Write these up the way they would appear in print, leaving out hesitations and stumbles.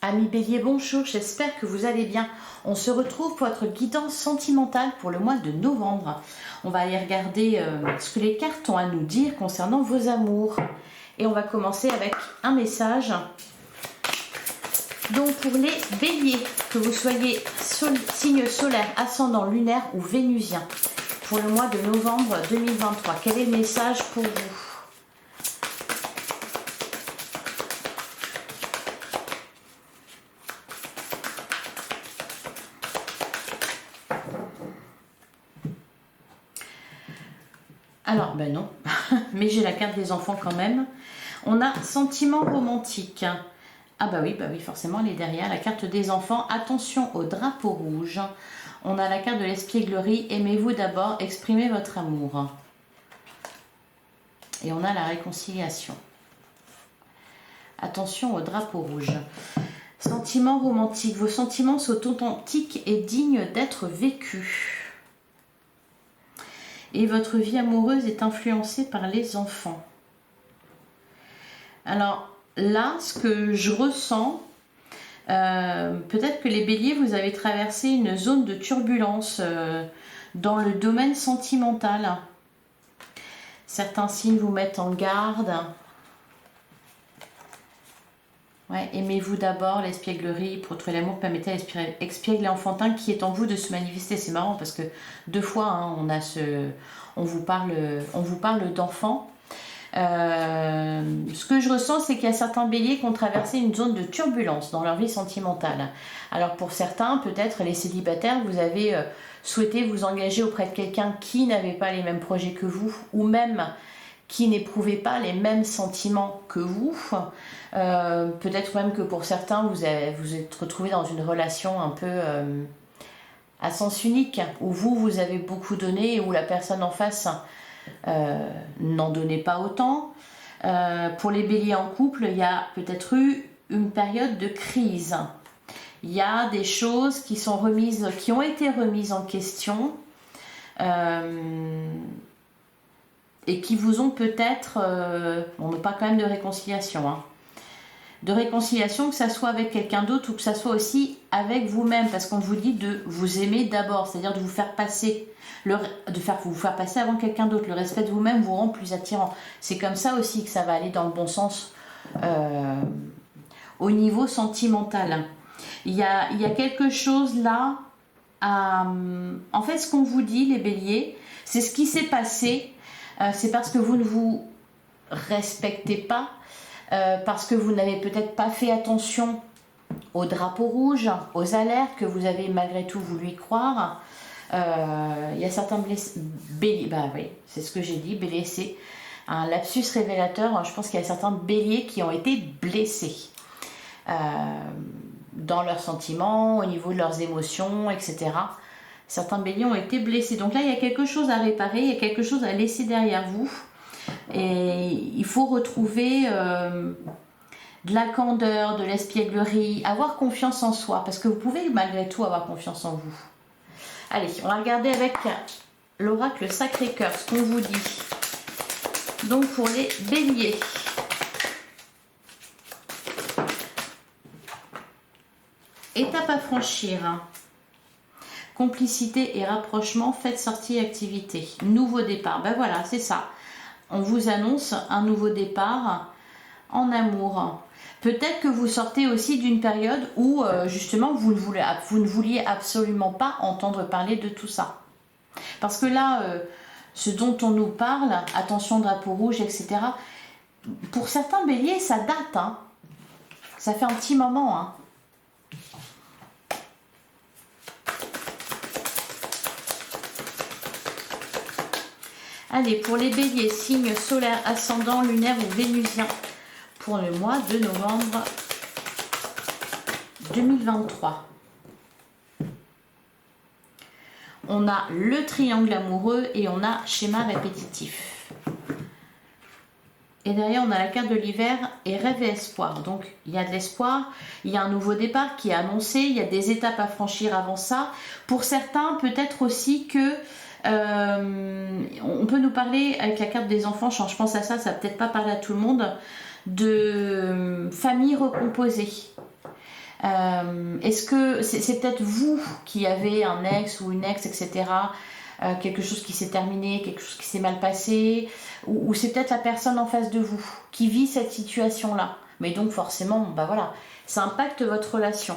Amis Bélier, bonjour, j'espère que vous allez bien. On se retrouve pour votre guidance sentimentale pour le mois de novembre. On va aller regarder ce que les cartes ont à nous dire concernant vos amours. Et on va commencer avec un message. Donc pour les Béliers, que vous soyez signe solaire, ascendant, lunaire ou vénusien, pour le mois de novembre 2023, quel est le message pour vous ? Alors, ben non, mais j'ai la carte des enfants quand même. On a sentiment romantique. Ah bah oui, forcément, elle est derrière. La carte des enfants, attention au drapeau rouge. On a la carte de l'espièglerie, aimez-vous d'abord, exprimez votre amour. Et on a la réconciliation. Attention au drapeau rouge. Sentiment romantique, vos sentiments sont authentiques et dignes d'être vécus. Et votre vie amoureuse est influencée par les enfants. Alors là, ce que je ressens, peut-être que les Béliers, vous avez traversé une zone de turbulence dans le domaine sentimental. Certains signes vous mettent en garde. Ouais, aimez-vous d'abord, l'espièglerie, pour trouver l'amour, permettez à l'expiègle enfantin qui est en vous de se manifester. C'est marrant parce que deux fois, hein, on vous parle d'enfants. Ce que je ressens, c'est qu'il y a certains béliers qui ont traversé une zone de turbulence dans leur vie sentimentale. Alors pour certains, peut-être les célibataires, vous avez souhaité vous engager auprès de quelqu'un qui n'avait pas les mêmes projets que vous, ou même qui n'éprouvait pas les mêmes sentiments que vous. Peut-être même que pour certains, vous êtes retrouvé dans une relation un peu à sens unique, où vous avez beaucoup donné et où la personne en face n'en donnait pas autant. Pour les béliers en couple, il y a peut-être eu une période de crise. Il y a des choses qui ont été remises en question et qui vous ont peut-être... on ne parle quand même de réconciliation, hein. De réconciliation, que ça soit avec quelqu'un d'autre ou que ça soit aussi avec vous-même, parce qu'on vous dit de vous aimer d'abord, c'est-à-dire de vous faire passer, vous faire passer avant quelqu'un d'autre. Le respect de vous-même vous rend plus attirant. C'est comme ça aussi que ça va aller dans le bon sens au niveau sentimental. Il y a quelque chose là, en fait ce qu'on vous dit les béliers, c'est ce qui s'est passé, c'est parce que vous ne vous respectez pas, parce que vous n'avez peut-être pas fait attention aux drapeaux rouges, aux alertes que vous avez malgré tout voulu y croire. Il y a certains béliers, bah oui, c'est ce que j'ai dit, bélier, c'est un lapsus révélateur. Je pense qu'il y a certains béliers qui ont été blessés dans leurs sentiments, au niveau de leurs émotions, etc. Certains béliers ont été blessés. Donc là, il y a quelque chose à réparer, il y a quelque chose à laisser derrière vous. Et il faut retrouver de la candeur, de l'espièglerie, avoir confiance en soi, parce que vous pouvez malgré tout avoir confiance en vous. Allez, on va regarder avec l'oracle Sacré-Cœur ce qu'on vous dit. Donc pour les béliers. Étape à franchir. Complicité et rapprochement, faites sortie activité. Nouveau départ, ben voilà, c'est ça. On vous annonce un nouveau départ en amour. Peut-être que vous sortez aussi d'une période où justement vous ne vouliez absolument pas entendre parler de tout ça. Parce que là, ce dont on nous parle, attention drapeau rouge, etc. Pour certains béliers, ça date. Hein. Ça fait un petit moment. Hein. Allez, pour les béliers, signes solaires, ascendant, lunaire ou vénusien, pour le mois de novembre 2023. On a le triangle amoureux et on a schéma répétitif. Et derrière, on a la carte de l'hiver et rêve et espoir. Donc, il y a de l'espoir, il y a un nouveau départ qui est annoncé, il y a des étapes à franchir avant ça. Pour certains, peut-être aussi que on peut nous parler avec la carte des enfants, je pense à ça, ça va peut-être pas parler à tout le monde, de famille recomposée. Est-ce que c'est peut-être vous qui avez un ex ou une ex, etc. Quelque chose qui s'est terminé, quelque chose qui s'est mal passé, ou c'est peut-être la personne en face de vous qui vit cette situation-là. Mais donc forcément, bah voilà, ça impacte votre relation.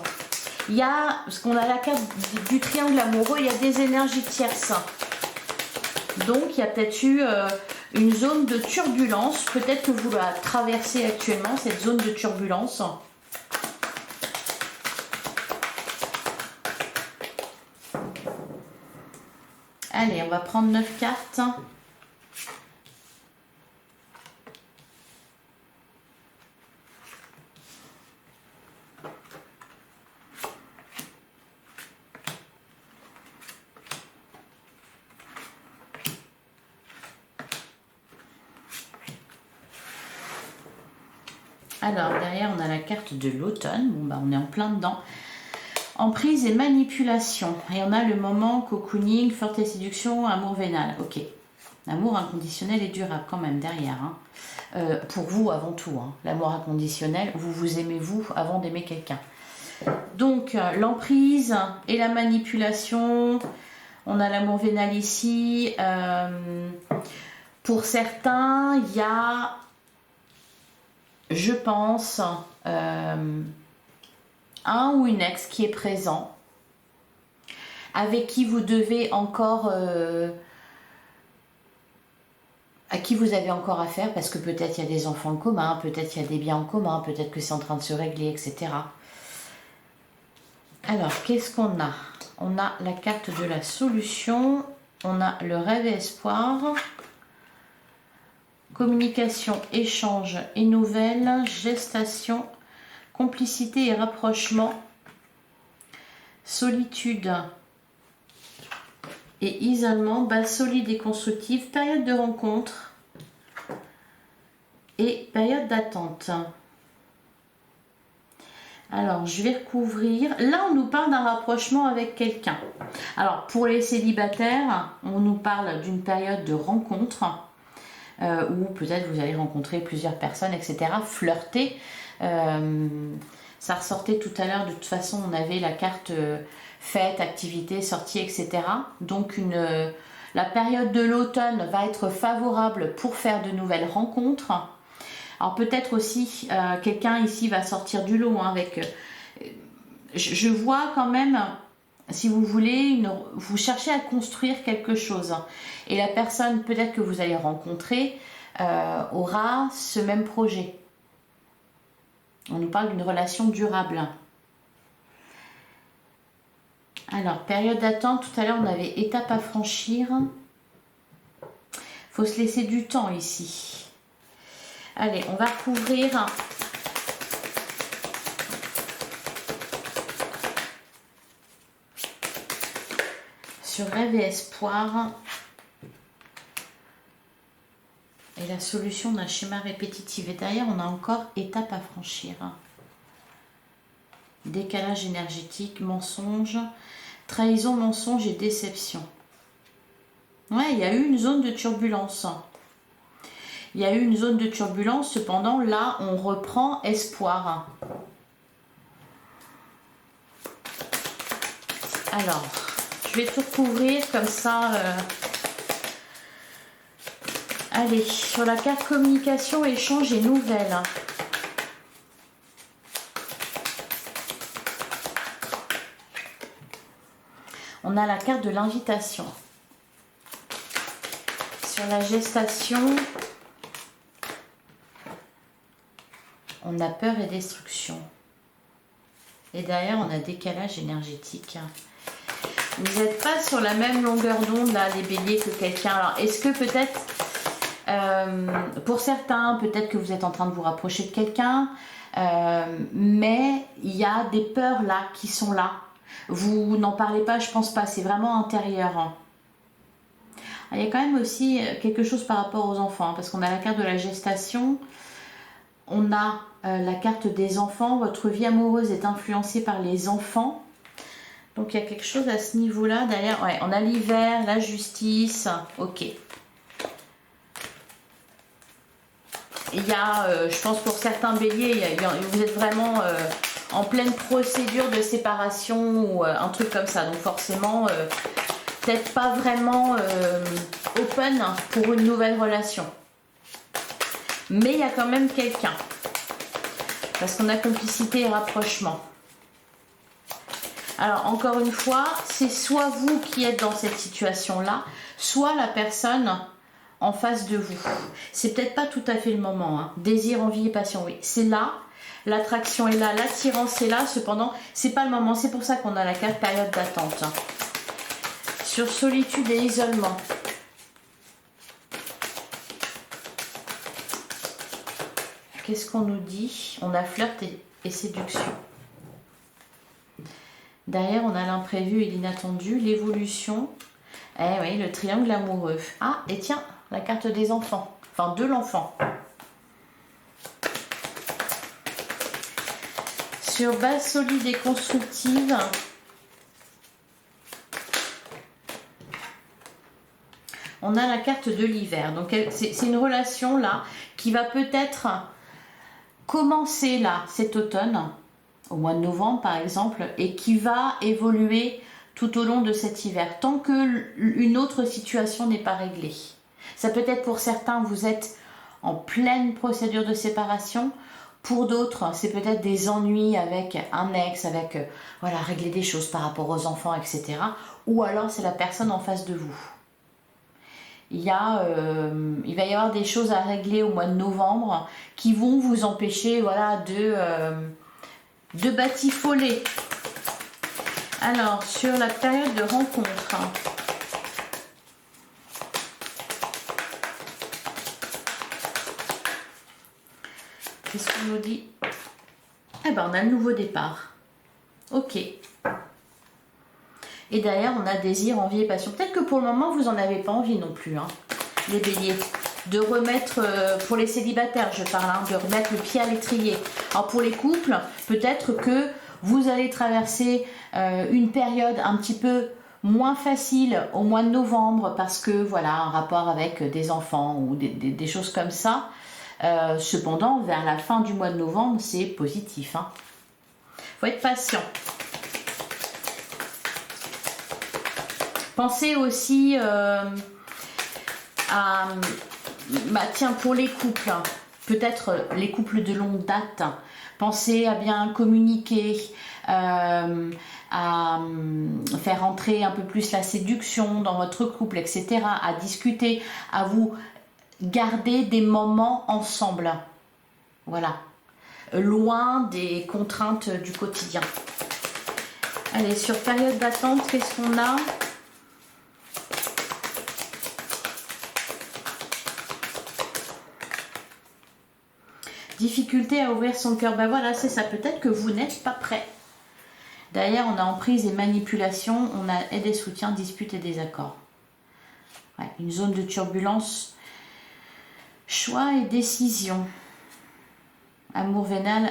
Il y a, parce qu'on a la carte du triangle amoureux, il y a des énergies tierces. Donc il y a peut-être eu une zone de turbulence, peut-être que vous la traversez actuellement, cette zone de turbulence. Allez, on va prendre 9 cartes. Alors, derrière, on a la carte de l'automne. Bon, bah, on est en plein dedans. Emprise et manipulation. Et on a le moment cocooning, forte séduction, amour vénal. Ok. Amour inconditionnel et durable quand même derrière. Hein. Pour vous avant tout. Hein. L'amour inconditionnel, vous vous aimez vous avant d'aimer quelqu'un. Donc, l'emprise et la manipulation. On a l'amour vénal ici. Pour certains, il y a, je pense, un ou une ex qui est présent, avec qui vous devez encore, à qui vous avez encore affaire, parce que peut-être il y a des enfants en commun, peut-être il y a des biens en commun, peut-être que c'est en train de se régler, etc. Alors, qu'est-ce qu'on a? On a la carte de la solution, on a le rêve et espoir, communication, échange et nouvelles, gestation, complicité et rapprochement, solitude et isolement, base solide et constructive, période de rencontre et période d'attente. Alors, je vais recouvrir. Là, on nous parle d'un rapprochement avec quelqu'un. Alors, pour les célibataires, on nous parle d'une période de rencontre où peut-être vous allez rencontrer plusieurs personnes, etc. Flirter. Ça ressortait tout à l'heure, de toute façon on avait la carte fête, activité, sortie, etc. Donc la période de l'automne va être favorable pour faire de nouvelles rencontres. Alors peut-être aussi quelqu'un ici va sortir du lot hein, avec... je vois quand même, si vous voulez, vous cherchez à construire quelque chose. Et la personne peut-être que vous allez rencontrer aura ce même projet. On nous parle d'une relation durable. Alors, période d'attente, tout à l'heure on avait étape à franchir. Il faut se laisser du temps ici. Allez, on va recouvrir sur rêve et espoir. Et la solution d'un schéma répétitif. Et derrière, on a encore étape à franchir. Décalage énergétique, mensonge, trahison, mensonge et déception. Ouais, il y a eu une zone de turbulence. Il y a eu une zone de turbulence, cependant, là, on reprend espoir. Alors, je vais tout recouvrir comme ça... Allez, sur la carte communication, échange et nouvelles. On a la carte de l'invitation. Sur la gestation, on a peur et destruction. Et derrière, on a décalage énergétique. Vous n'êtes pas sur la même longueur d'onde, là, les béliers, que quelqu'un. Alors, est-ce que peut-être... pour certains, peut-être que vous êtes en train de vous rapprocher de quelqu'un, mais il y a des peurs là qui sont là. Vous n'en parlez pas, je pense pas, c'est vraiment intérieur. Hein. Il y a quand même aussi quelque chose par rapport aux enfants, hein, parce qu'on a la carte de la gestation, on a la carte des enfants, votre vie amoureuse est influencée par les enfants. Donc il y a quelque chose à ce niveau-là. Derrière, ouais, on a l'hiver, la justice, ok. Il y a, je pense pour certains béliers, vous êtes vraiment en pleine procédure de séparation ou un truc comme ça. Donc forcément, peut-être pas vraiment open pour une nouvelle relation. Mais il y a quand même quelqu'un. Parce qu'on a complicité et rapprochement. Alors encore une fois, c'est soit vous qui êtes dans cette situation-là, soit la personne en face de vous. C'est peut-être pas tout à fait le moment. Hein. Désir, envie et passion, oui. C'est là, l'attraction est là, l'attirance est là. Cependant, c'est pas le moment. C'est pour ça qu'on a la carte période d'attente. Hein. Sur solitude et isolement. Qu'est-ce qu'on nous dit? On a flirt et séduction. Derrière, on a l'imprévu et l'inattendu, l'évolution. Eh oui, le triangle amoureux. Ah, et tiens, la carte des enfants. Enfin, de l'enfant. Sur base solide et constructive, on a la carte de l'hiver. Donc, c'est une relation là qui va peut-être commencer là cet automne, au mois de novembre par exemple, et qui va évoluer tout au long de cet hiver, tant qu'une autre situation n'est pas réglée. Ça peut être pour certains, vous êtes en pleine procédure de séparation. Pour d'autres, c'est peut-être des ennuis avec un ex, avec voilà, régler des choses par rapport aux enfants, etc. Ou alors c'est la personne en face de vous. Il va y avoir des choses à régler au mois de novembre qui vont vous empêcher voilà, de batifoler. Alors, sur la période de rencontre, qu'est-ce qu'on nous dit? Eh ben, on a le nouveau départ. Ok. Et derrière, on a désir, envie et passion. Peut-être que pour le moment, vous n'en avez pas envie non plus, hein, les béliers. De remettre, pour les célibataires, je parle, hein, de remettre le pied à l'étrier. Alors pour les couples, peut-être que vous allez traverser une période un petit peu moins facile au mois de novembre parce que voilà, un rapport avec des enfants ou des choses comme ça. Cependant, vers la fin du mois de novembre, c'est positif. Hein. Faut être patient. Pensez aussi à... Bah, tiens, pour les couples, peut-être les couples de longue date, pensez à bien communiquer, à faire entrer un peu plus la séduction dans votre couple, etc., à discuter, à vous garder des moments ensemble. Voilà. Loin des contraintes du quotidien. Allez, sur période d'attente, qu'est-ce qu'on a ? Difficulté à ouvrir son cœur. Ben voilà, c'est ça. Peut-être que vous n'êtes pas prêt. Derrière, on a emprise et manipulation. On a aide et soutien, dispute et désaccord. Ouais, une zone de turbulence. Choix et décision. Amour vénal,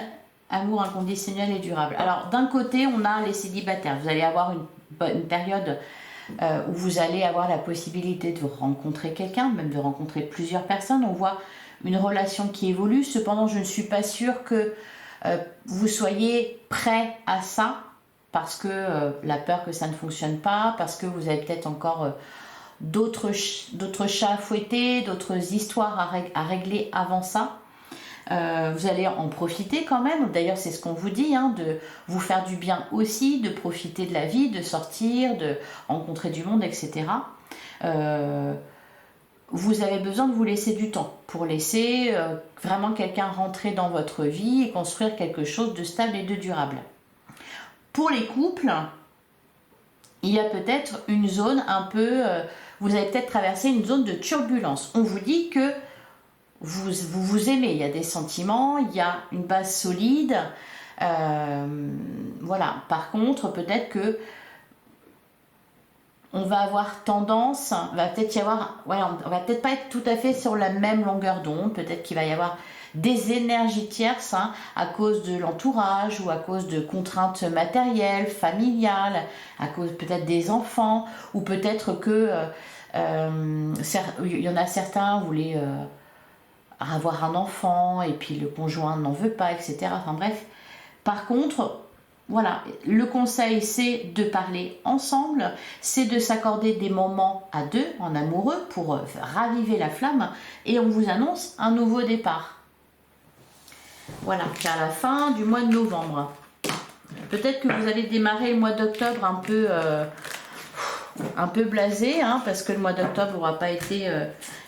amour inconditionnel et durable. Alors, d'un côté, on a les célibataires. Vous allez avoir une période où vous allez avoir la possibilité de rencontrer quelqu'un, même de rencontrer plusieurs personnes. On voit une relation qui évolue. Cependant, je ne suis pas sûre que vous soyez prêt à ça parce que la peur que ça ne fonctionne pas, parce que vous avez peut-être encore d'autres chats à fouetter, d'autres histoires à régler avant ça. Vous allez en profiter quand même. D'ailleurs, c'est ce qu'on vous dit, hein, de vous faire du bien aussi, de profiter de la vie, de sortir, de rencontrer du monde, etc. Vous avez besoin de vous laisser du temps pour laisser vraiment quelqu'un rentrer dans votre vie et construire quelque chose de stable et de durable. Pour les couples, il y a peut-être une zone un peu... vous avez peut-être traversé une zone de turbulence. On vous dit que vous aimez, il y a des sentiments, il y a une base solide. Voilà. Par contre, peut-être que on va avoir tendance, va peut-être y avoir, voilà, on va peut-être pas être tout à fait sur la même longueur d'onde, peut-être qu'il va y avoir des énergies tierces hein, à cause de l'entourage ou à cause de contraintes matérielles, familiales, à cause peut-être des enfants, ou peut-être que il y en a certains qui voulaient avoir un enfant et puis le conjoint n'en veut pas, etc. Enfin bref, Par contre, voilà, le conseil c'est de parler ensemble, c'est de s'accorder des moments à deux, en amoureux, pour raviver la flamme, et on vous annonce un nouveau départ. Voilà, à la fin du mois de novembre. Peut-être que vous allez démarrer le mois d'octobre un peu blasé, hein, parce que le mois d'octobre n'aura pas été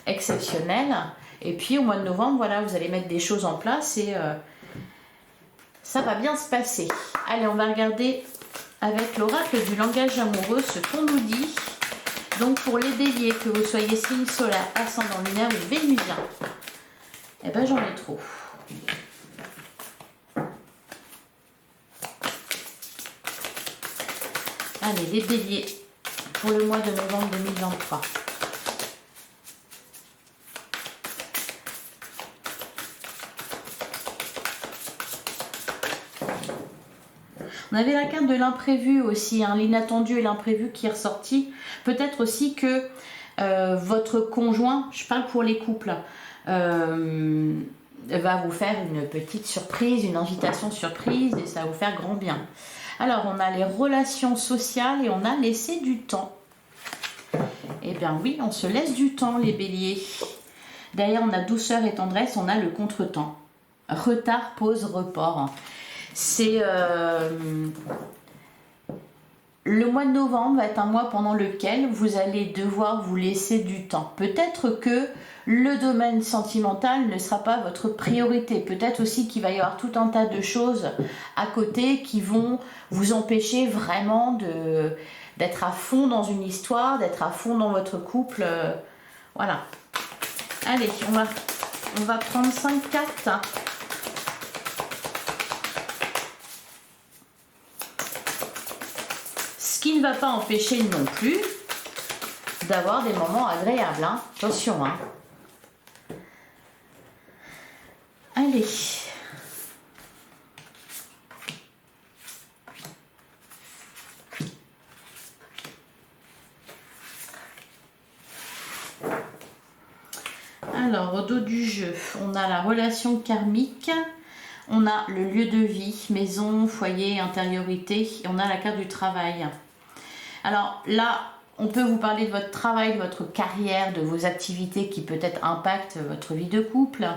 exceptionnel. Et puis au mois de novembre, voilà, vous allez mettre des choses en place et ça va bien se passer. Allez, on va regarder avec l'oracle du langage amoureux ce qu'on nous dit. Donc pour les béliers, que vous soyez signe solaire, ascendant lunaire ou vénusien, eh ben j'en ai trop. Allez, les béliers, pour le mois de novembre 2023. On avait la carte de l'imprévu aussi, hein, l'inattendu et l'imprévu qui est ressorti. Peut-être aussi que votre conjoint, je parle pour les couples, va vous faire une petite surprise, une invitation surprise et ça va vous faire grand bien. Alors, on a les relations sociales et on a laissé du temps. Eh bien oui, on se laisse du temps, les béliers. Derrière, on a douceur et tendresse, on a le contretemps. Retard, pause, report. C'est le mois de novembre va être un mois pendant lequel vous allez devoir vous laisser du temps. Peut-être que le domaine sentimental ne sera pas votre priorité. Peut-être aussi qu'il va y avoir tout un tas de choses à côté qui vont vous empêcher vraiment d'être à fond dans une histoire, d'être à fond dans votre couple. Voilà. Allez, on va prendre 5 cartes. Ce qui ne va pas empêcher non plus d'avoir des moments agréables. Hein. Attention. Hein. Allez. Alors, au dos du jeu, on a la relation karmique. On a le lieu de vie, maison, foyer, intériorité. Et on a la carte du travail. Alors là, on peut vous parler de votre travail, de votre carrière, de vos activités qui peut-être impactent votre vie de couple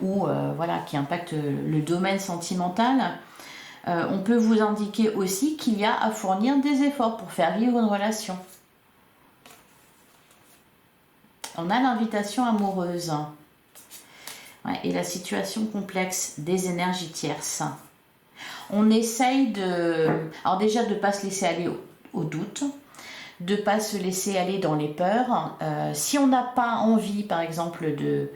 ou voilà, qui impactent le domaine sentimental. On peut vous indiquer aussi qu'il y a à fournir des efforts pour faire vivre une relation. On a l'invitation amoureuse. Ouais, et la situation complexe des énergies tierces. On essaye alors déjà de ne pas se laisser aller au doute, de ne pas se laisser aller dans les peurs. Si on n'a pas envie, par exemple, de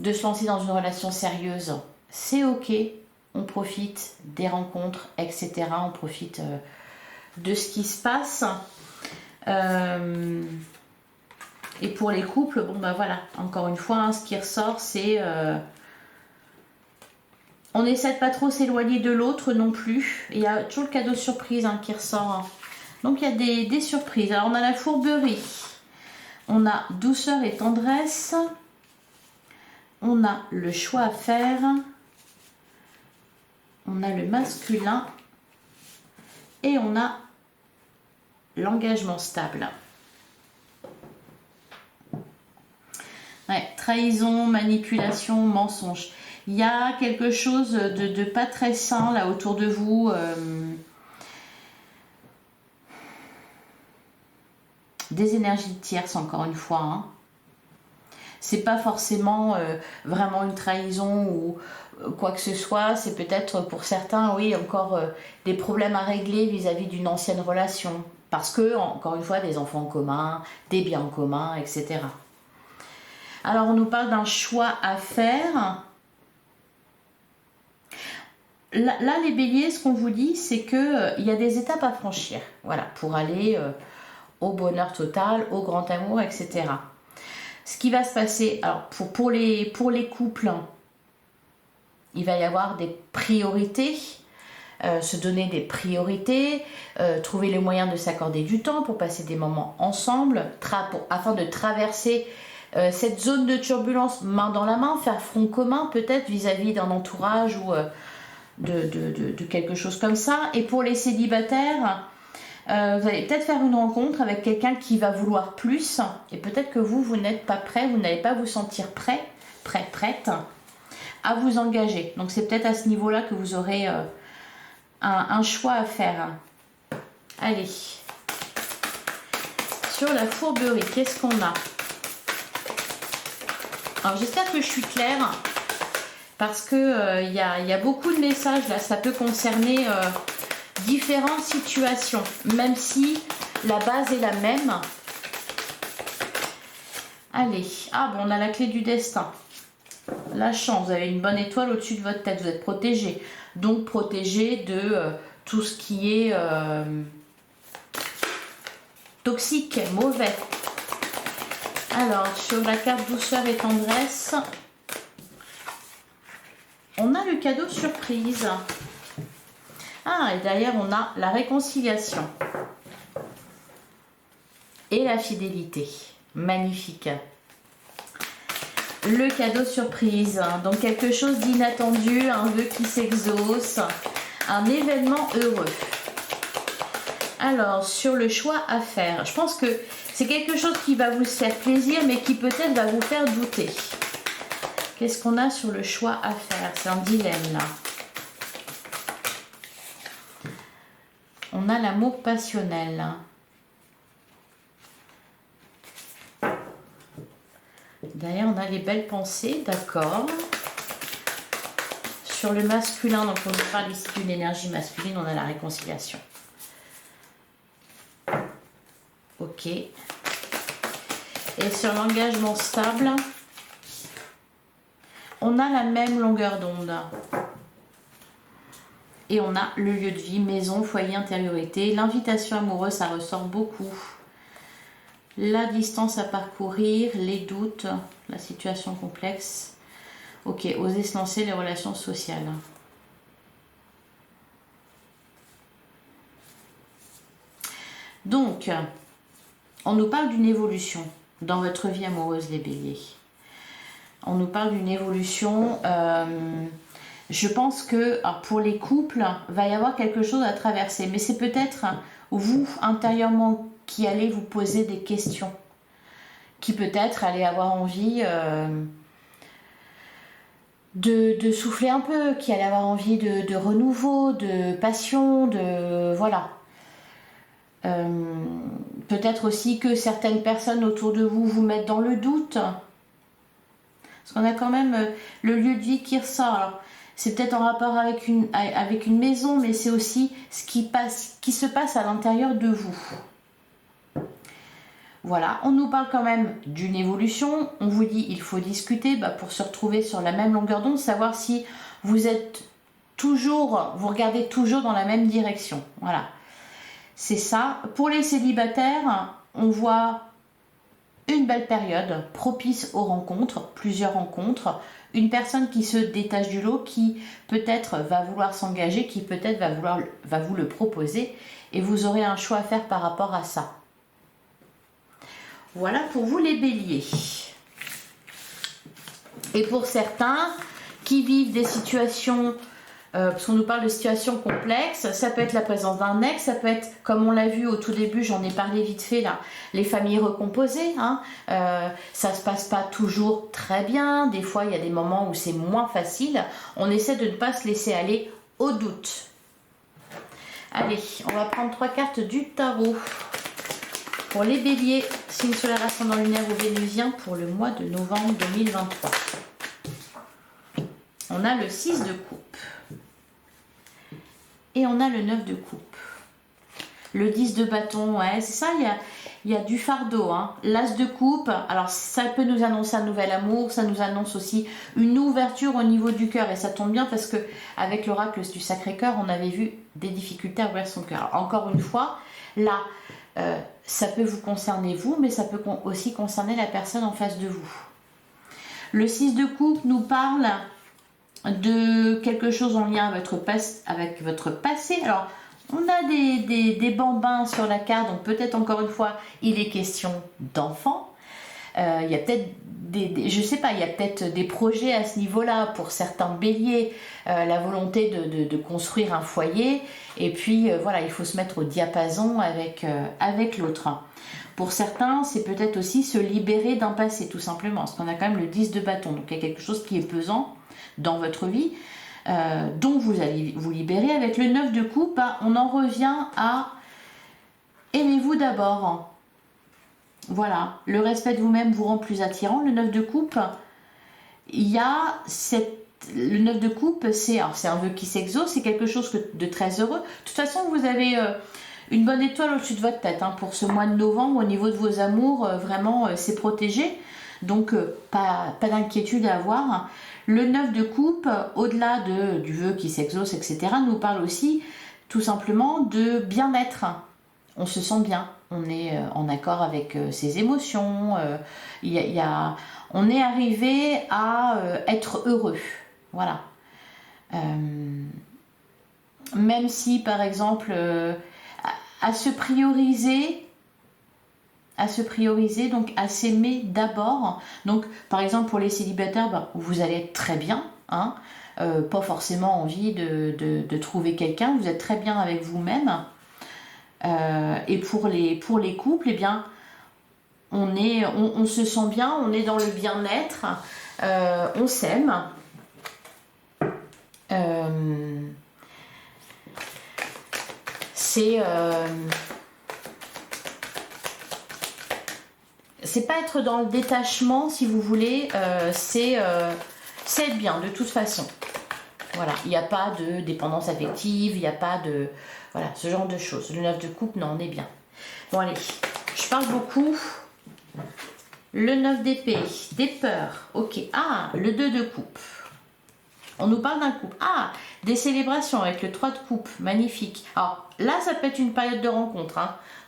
se lancer dans une relation sérieuse, c'est ok, on profite des rencontres, etc. On profite de ce qui se passe. Et pour les couples, bon ben voilà, encore une fois, hein, ce qui ressort, c'est on essaie de pas trop s'éloigner de l'autre non plus. Il y a toujours le cadeau surprise hein, qui ressort. Hein. Donc il y a des surprises. Alors on a la fourberie, on a douceur et tendresse, on a le choix à faire, on a le masculin et on a l'engagement stable. Ouais, trahison, manipulation, mensonge. Il y a quelque chose de pas très sain là autour de vous. Des énergies tierces encore une fois. Hein. C'est pas forcément vraiment une trahison ou quoi que ce soit. C'est peut-être pour certains, oui, encore des problèmes à régler vis-à-vis d'une ancienne relation. Parce que, encore une fois, des enfants en commun, des biens en commun, etc. Alors, on nous parle d'un choix à faire. Là, les béliers, ce qu'on vous dit, c'est qu'il y a des étapes à franchir. Voilà, pour aller au bonheur total, au grand amour, etc. Ce qui va se passer, alors pour les couples, il va y avoir des priorités. Se donner des priorités, trouver les moyens de s'accorder du temps pour passer des moments ensemble, afin de traverser Cette zone de turbulence, main dans la main, faire front commun peut-être vis-à-vis d'un entourage ou de quelque chose comme ça. Et pour les célibataires, vous allez peut-être faire une rencontre avec quelqu'un qui va vouloir plus. Et peut-être que vous n'êtes pas prêt, vous n'allez pas vous sentir prête à vous engager. Donc c'est peut-être à ce niveau-là que vous aurez un choix à faire. Allez. Sur la fourberie, qu'est-ce qu'on a? Alors j'espère que je suis claire. Parce que y a beaucoup de messages là, ça peut concerner différentes situations, même si la base est la même. Allez, ah bon, on a la clé du destin. La chance, vous avez une bonne étoile au-dessus de votre tête, vous êtes protégé. Donc protégé de tout ce qui est toxique, mauvais. Alors, sur la carte douceur et tendresse, on a le cadeau surprise. Ah, et derrière, on a la réconciliation. Et la fidélité. Magnifique. Le cadeau surprise. Donc, quelque chose d'inattendu, un vœu qui s'exauce, un événement heureux. Alors, sur le choix à faire, je pense que c'est quelque chose qui va vous faire plaisir, mais qui peut-être va vous faire douter. Qu'est-ce qu'on a sur le choix à faire? C'est un dilemme là. On a l'amour passionnel. Derrière, on a les belles pensées, d'accord. Sur le masculin, donc on nous parle ici d'une énergie masculine, on a la réconciliation. Ok. Et sur l'engagement stable, on a la même longueur d'onde. Et on a le lieu de vie, maison, foyer, intériorité. L'invitation amoureuse, ça ressort beaucoup. La distance à parcourir, les doutes, la situation complexe. Ok, oser se lancer, les relations sociales. Donc, on nous parle d'une évolution dans votre vie amoureuse, les béliers. On nous parle d'une évolution. Je pense que pour les couples, va y avoir quelque chose à traverser. Mais c'est peut-être vous, intérieurement, qui allez vous poser des questions. Qui peut-être allez avoir envie de souffler un peu. Qui allez avoir envie de renouveau, de passion, de... Voilà. Peut-être aussi que certaines personnes autour de vous vous mettent dans le doute. Parce qu'on a quand même le lieu de vie qui ressort. Alors, c'est peut-être en rapport avec une maison, mais c'est aussi ce qui se passe à l'intérieur de vous. Voilà, on nous parle quand même d'une évolution. On vous dit il faut discuter pour se retrouver sur la même longueur d'onde, savoir si vous êtes toujours, vous regardez toujours dans la même direction. Voilà, c'est ça. Pour les célibataires, on voit une belle période propice aux rencontres, plusieurs rencontres, une personne qui se détache du lot, qui peut-être va vouloir s'engager, qui peut-être va vous le proposer, et vous aurez un choix à faire par rapport à ça. Voilà pour vous les béliers. Et pour certains qui vivent des situations, parce qu'on nous parle de situations complexes, ça peut être la présence d'un ex, ça peut être, comme on l'a vu au tout début, j'en ai parlé vite fait là, les familles recomposées, hein, ça se passe pas toujours très bien, des fois il y a des moments où c'est moins facile, on essaie de ne pas se laisser aller au doute. Allez, on va prendre 3 cartes du tarot. Pour les béliers, signe solaire, ascendant lunaire ou vénusien pour le mois de novembre 2023. On a le 6 de coupe. Et on a le 9 de coupe. Le 10 de bâton, ouais, c'est ça, il y a du fardeau. Hein. L'as de coupe, alors ça peut nous annoncer un nouvel amour, ça nous annonce aussi une ouverture au niveau du cœur. Et ça tombe bien parce que avec l'oracle du Sacré-Cœur, on avait vu des difficultés à ouvrir son cœur. Alors, encore une fois, là, ça peut vous concerner vous, mais ça peut aussi concerner la personne en face de vous. Le 6 de coupe nous parle de quelque chose en lien avec votre passé. Alors, on a des bambins sur la carte, donc peut-être encore une fois, il est question d'enfants. Il y a peut-être je sais pas, il y a peut-être des projets à ce niveau-là pour certains béliers, la volonté de construire un foyer, et puis voilà, il faut se mettre au diapason avec l'autre. Pour certains, c'est peut-être aussi se libérer d'un passé, tout simplement, parce qu'on a quand même le 10 de bâton, donc il y a quelque chose qui est pesant dans votre vie, dont vous allez vous libérer. Avec le 9 de coupe, bah, on en revient à aimez-vous d'abord. Voilà, le respect de vous-même vous rend plus attirant. Le 9 de coupe, il y a le 9 de coupe, c'est un vœu qui s'exauce, c'est quelque chose de très heureux. De toute façon, vous avez une bonne étoile au-dessus de votre tête pour ce mois de novembre. Au niveau de vos amours, vraiment, c'est protégé. Donc, pas d'inquiétude à avoir. Le 9 de coupe, au-delà du vœu qui s'exauce, etc., nous parle aussi tout simplement de bien-être. On se sent bien, on est en accord avec ses émotions, on est arrivé à être heureux. Voilà. Même si, par exemple, à se prioriser, donc à s'aimer d'abord. Donc, par exemple, pour les célibataires, vous allez être très bien, pas forcément envie de trouver quelqu'un, vous êtes très bien avec vous-même. Et pour les couples, eh bien, on se sent bien, on est dans le bien-être, on s'aime. C'est pas être dans le détachement, si vous voulez, c'est être bien de toute façon. Voilà, il n'y a pas de dépendance affective, il n'y a pas de... Voilà, ce genre de choses. Le 9 de coupe, non, on est bien. Bon, allez, je parle beaucoup. Le 9 d'épée, des peurs, ok. Ah, le 2 de coupe. On nous parle d'un couple. Ah, des célébrations avec le 3 de coupe, magnifique. Alors, là, ça peut être une période de rencontre,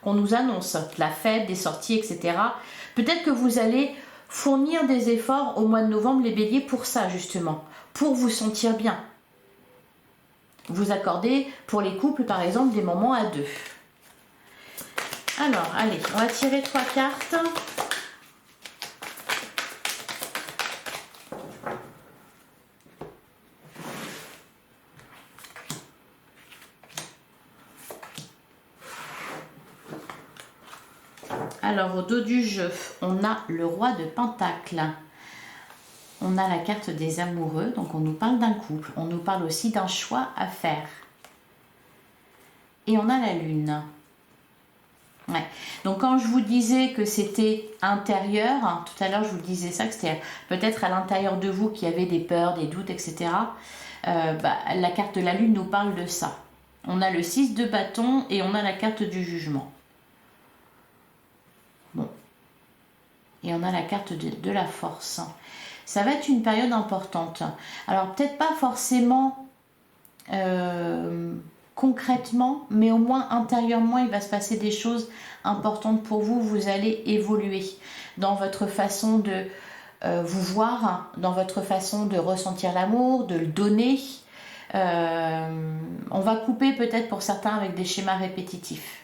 qu'on nous annonce, la fête, des sorties, etc. Peut-être que vous allez fournir des efforts au mois de novembre, les béliers, pour ça, justement. Pour vous sentir bien. Vous accordez pour les couples par exemple des moments à deux. Alors allez, on va tirer 3 cartes. Alors au dos du jeu, on a le roi de Pentacle. On a la carte des amoureux, donc on nous parle d'un couple. On nous parle aussi d'un choix à faire. Et on a la lune. Ouais. Donc quand je vous disais que c'était intérieur, tout à l'heure je vous disais ça, que c'était peut-être à l'intérieur de vous qu'il y avait des peurs, des doutes, etc. La carte de la lune nous parle de ça. On a le 6 de bâton et on a la carte du jugement. Bon. Et on a la carte de la force. Ça va être une période importante. Alors peut-être pas forcément concrètement, mais au moins intérieurement, il va se passer des choses importantes pour vous. Vous allez évoluer dans votre façon de vous voir, dans votre façon de ressentir l'amour, de le donner. On va couper peut-être pour certains avec des schémas répétitifs.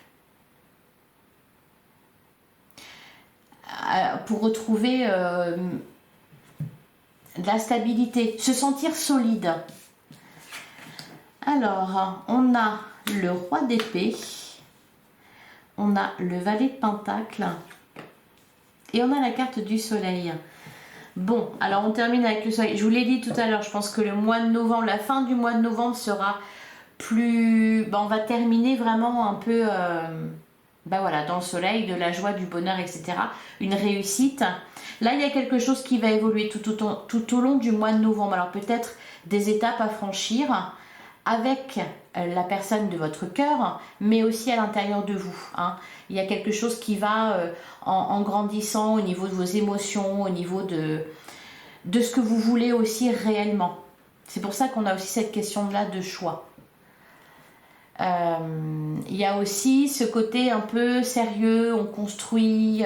Pour retrouver de la stabilité, se sentir solide. Alors, on a le roi d'épée, on a le valet de pentacle et on a la carte du soleil. Bon, alors on termine avec le soleil. Je vous l'ai dit tout à l'heure, je pense que le mois de novembre, la fin du mois de novembre sera plus... on va terminer vraiment un peu voilà, dans le soleil, de la joie, du bonheur, etc. Une réussite. Là, il y a quelque chose qui va évoluer tout au long du mois de novembre. Alors peut-être des étapes à franchir avec la personne de votre cœur, mais aussi à l'intérieur de vous. Il y a quelque chose qui va, en grandissant au niveau de vos émotions, au niveau de ce que vous voulez aussi réellement. C'est pour ça qu'on a aussi cette question-là de choix. Il y a aussi ce côté un peu sérieux, on construit,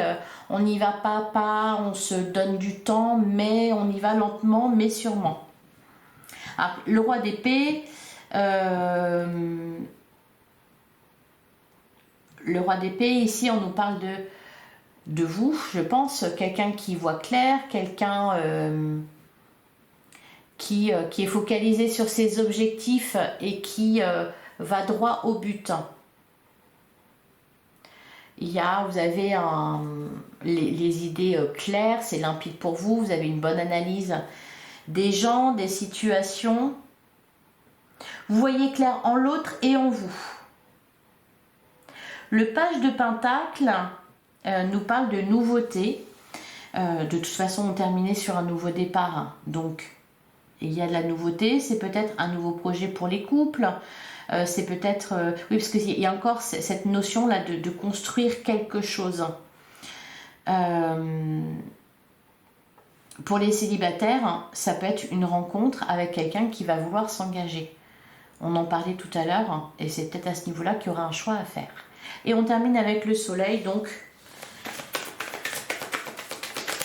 on y va pas à pas, on se donne du temps, mais on y va lentement, mais sûrement. Alors, le roi d'épée... le roi d'épée, ici on nous parle de vous, je pense, quelqu'un qui voit clair, quelqu'un qui est focalisé sur ses objectifs et qui va droit au but. Vous avez les idées claires, c'est limpide pour vous, vous avez une bonne analyse des gens, des situations. Vous voyez clair en l'autre et en vous. Le page de Pentacle nous parle de nouveautés. De toute façon, on terminait sur un nouveau départ. Hein. Donc, il y a de la nouveauté. C'est peut-être un nouveau projet pour les couples. C'est peut-être... oui, parce qu'il y a encore cette notion-là de construire quelque chose. Pour les célibataires, ça peut être une rencontre avec quelqu'un qui va vouloir s'engager. On en parlait tout à l'heure, et c'est peut-être à ce niveau-là qu'il y aura un choix à faire. Et on termine avec le soleil, donc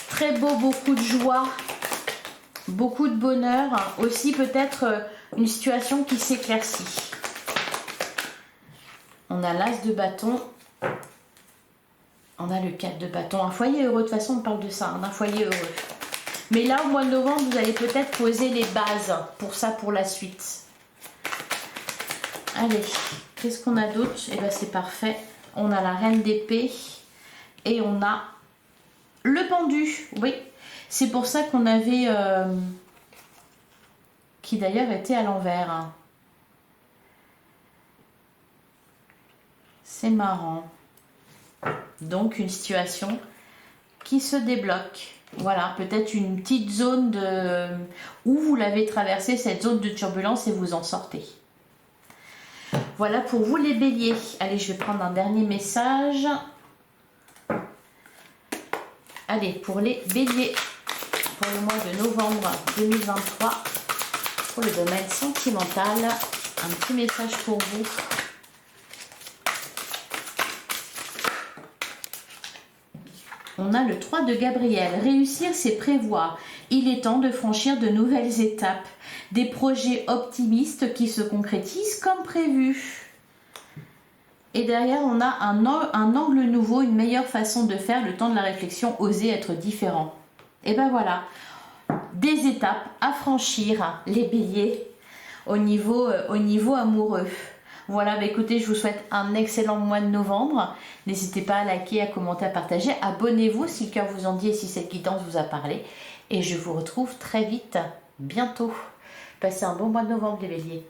très beau, beaucoup de joie, beaucoup de bonheur, aussi peut-être une situation qui s'éclaircit. On a l'as de bâton, on a le 4 de bâton, un foyer heureux, de toute façon on parle de ça, un foyer heureux. Mais là au mois de novembre, vous allez peut-être poser les bases pour ça, pour la suite. Allez, qu'est-ce qu'on a d'autre? Eh bien c'est parfait, on a la reine d'épée et on a le pendu, oui. C'est pour ça qu'on avait, qui d'ailleurs était à l'envers. Hein. C'est marrant. Donc une situation qui se débloque. Voilà, peut-être une petite zone où vous l'avez traversée, cette zone de turbulence, et vous en sortez. Voilà pour vous les béliers. Allez, je vais prendre un dernier message. Allez, pour les béliers, pour le mois de novembre 2023, pour le domaine sentimental, un petit message pour vous. On a le 3 de Gabriel. Réussir, c'est prévoir. Il est temps de franchir de nouvelles étapes. Des projets optimistes qui se concrétisent comme prévu. Et derrière, on a un angle nouveau, une meilleure façon de faire, le temps de la réflexion, oser être différent. Et ben voilà, des étapes à franchir, les béliers, au niveau amoureux. Voilà, bah écoutez, je vous souhaite un excellent mois de novembre. N'hésitez pas à liker, à commenter, à partager. Abonnez-vous si le cœur vous en dit et si cette guidance vous a parlé. Et je vous retrouve très vite, bientôt. Passez un bon mois de novembre, les béliers.